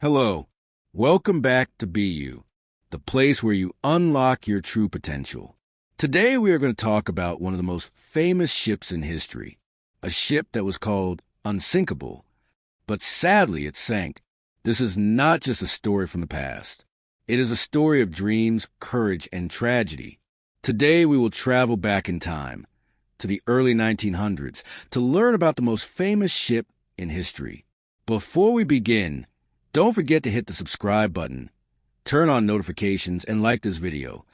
Hello. Welcome back to Be You, the place where you unlock your true potential. Today we are going to talk about one of the most famous ships in history, a ship that was called Unsinkable, but sadly it sank. This is not just a story from the past. It is a story of dreams, courage, and tragedy. Today we will travel back in time, to the early 1900s, to learn about the most famous ship in history. Before we begin, don't forget to hit the subscribe button, turn on notifications, and like this video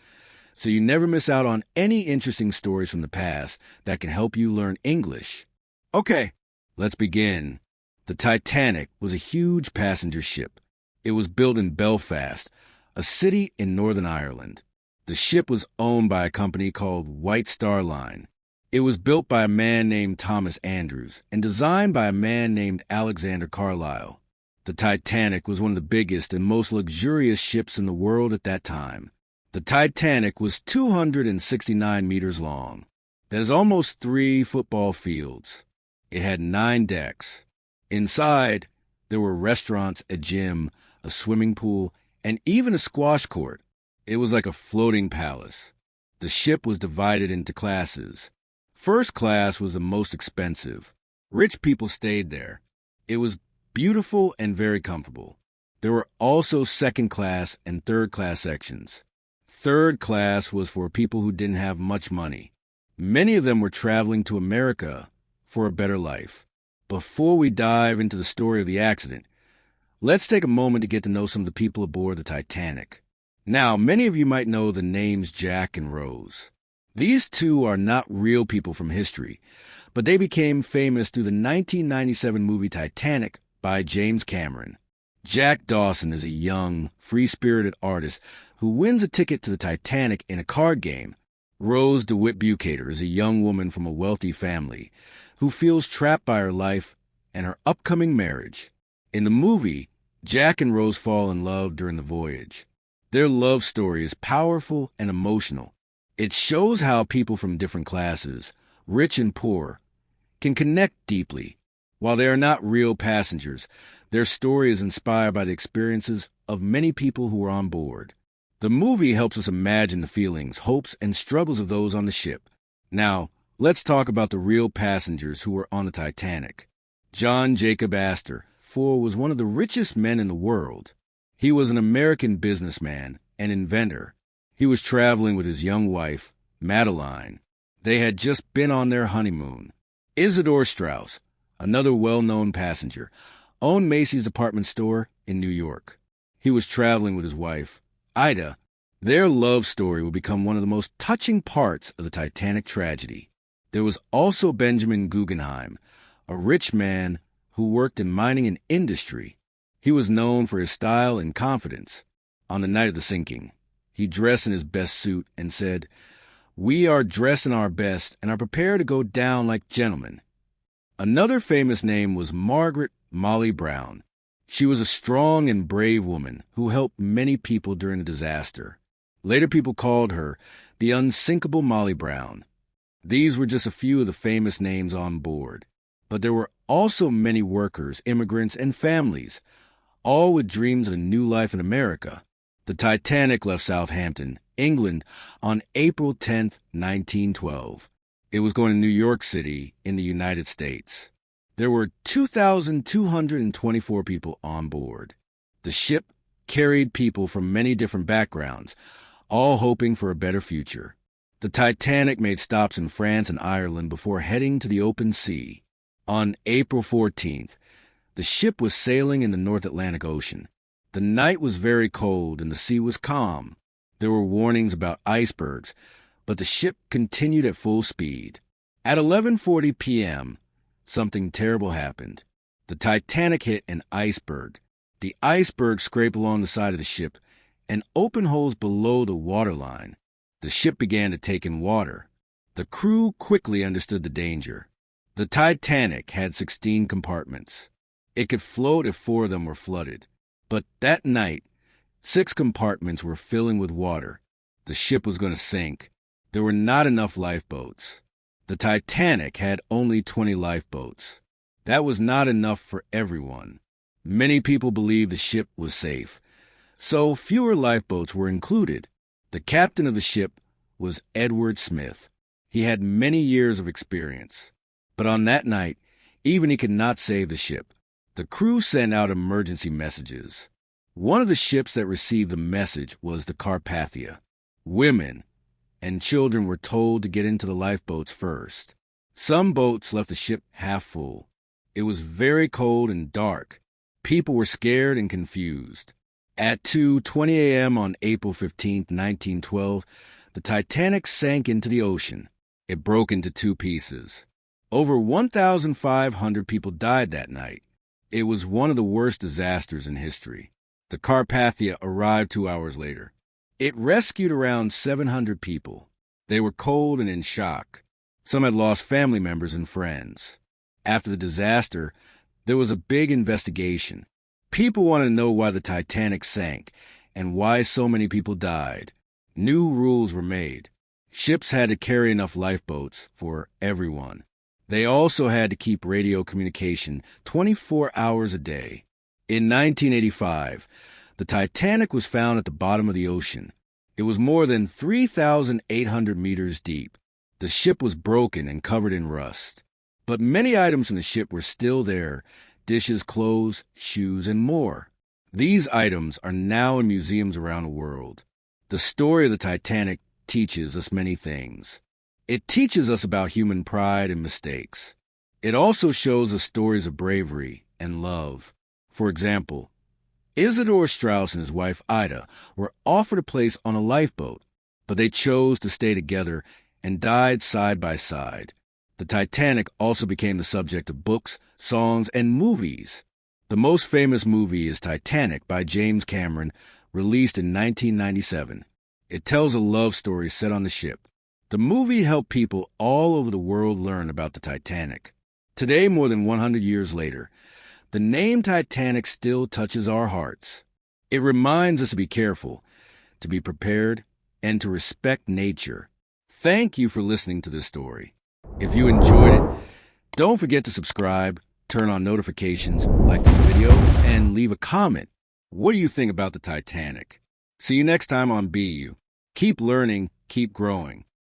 so you never miss out on any interesting stories from the past that can help you learn English. Okay, let's begin. The Titanic was a huge passenger ship. It was built in Belfast, a city in Northern Ireland. The ship was owned by a company called White Star Line. It was built by a man named Thomas Andrews and designed by a man named Alexander Carlisle. The Titanic was one of the biggest and most luxurious ships in the world at that time. The Titanic was 269 meters long. That is almost 3 football fields. It had 9 decks. Inside, there were restaurants, a gym, a swimming pool, and even a squash court. It was like a floating palace. The ship was divided into classes. First class was the most expensive. Rich people stayed there. It was beautiful and very comfortable. There were also second class and third class sections. Third class was for people who didn't have much money. Many of them were traveling to America for a better life. Before we dive into the story of the accident, let's take a moment to get to know some of the people aboard the Titanic. Now, many of you might know the names Jack and Rose. These two are not real people from history, but they became famous through the 1997 movie Titanic by James Cameron. Jack Dawson is a young, free-spirited artist who wins a ticket to the Titanic in a card game. Rose DeWitt Bukater is a young woman from a wealthy family who feels trapped by her life and her upcoming marriage. In the movie, Jack and Rose fall in love during the voyage. Their love story is powerful and emotional. It shows how people from different classes, rich and poor, can connect deeply. While they are not real passengers, their story is inspired by the experiences of many people who were on board. The movie helps us imagine the feelings, hopes, and struggles of those on the ship. Now, let's talk about the real passengers who were on the Titanic. John Jacob Astor was one of the richest men in the world. He was an American businessman and inventor. He was traveling with his young wife, Madeline. They had just been on their honeymoon. Isidor Straus, another well-known passenger, owned Macy's department store in New York. He was traveling with his wife, Ida. Their love story would become one of the most touching parts of the Titanic tragedy. There was also Benjamin Guggenheim, a rich man who worked in mining and industry. He was known for his style and confidence. On the night of the sinking, he dressed in his best suit and said, "We are dressed in our best and are prepared to go down like gentlemen." Another famous name was Margaret Molly Brown. She was a strong and brave woman who helped many people during the disaster. Later people called her the unsinkable Molly Brown. These were just a few of the famous names on board. But there were also many workers, immigrants, and families, all with dreams of a new life in America. The Titanic left Southampton, England, on April 10, 1912. It was going to New York City in the United States. There were 2,224 people on board. The ship carried people from many different backgrounds, all hoping for a better future. The Titanic made stops in France and Ireland before heading to the open sea. On April 14th, the ship was sailing in the North Atlantic Ocean. The night was very cold and the sea was calm. There were warnings about icebergs, but the ship continued at full speed. At 11:40 p.m., something terrible happened. The Titanic hit an iceberg. The iceberg scraped along the side of the ship and opened holes below the waterline. The ship began to take in water. The crew quickly understood the danger. The Titanic had 16 compartments. It could float if 4 of them were flooded. But that night, 6 compartments were filling with water. The ship was going to sink. There were not enough lifeboats. The Titanic had only 20 lifeboats. That was not enough for everyone. Many people believed the ship was safe, so fewer lifeboats were included. The captain of the ship was Edward Smith. He had many years of experience. But on that night, even he could not save the ship. The crew sent out emergency messages. One of the ships that received the message was the Carpathia. Women and children were told to get into the lifeboats first. Some boats left the ship half full. It was very cold and dark. People were scared and confused. At 2:20 a.m. on April 15, 1912, the Titanic sank into the ocean. It broke into two pieces. Over 1,500 people died that night. It was one of the worst disasters in history. The Carpathia arrived 2 hours later. It rescued around 700 people. They were cold and in shock. Some had lost family members and friends. After the disaster, there was a big investigation. People wanted to know why the Titanic sank and why so many people died. New rules were made. Ships had to carry enough lifeboats for everyone. They also had to keep radio communication 24 hours a day. In 1985, the Titanic was found at the bottom of the ocean. It was more than 3,800 meters deep. The ship was broken and covered in rust. But many items in the ship were still there: dishes, clothes, shoes, and more. These items are now in museums around the world. The story of the Titanic teaches us many things. It teaches us about human pride and mistakes. It also shows us stories of bravery and love. For example, Isidor Straus and his wife Ida were offered a place on a lifeboat, but they chose to stay together and died side by side. The Titanic also became the subject of books, songs, and movies. The most famous movie is Titanic by James Cameron, released in 1997. It tells a love story set on the ship. The movie helped people all over the world learn about the Titanic. Today, more than 100 years later, the name Titanic still touches our hearts. It reminds us to be careful, to be prepared, and to respect nature. Thank you for listening to this story. If you enjoyed it, don't forget to subscribe, turn on notifications, like this video, and leave a comment. What do you think about the Titanic? See you next time on BU. Keep learning, keep growing.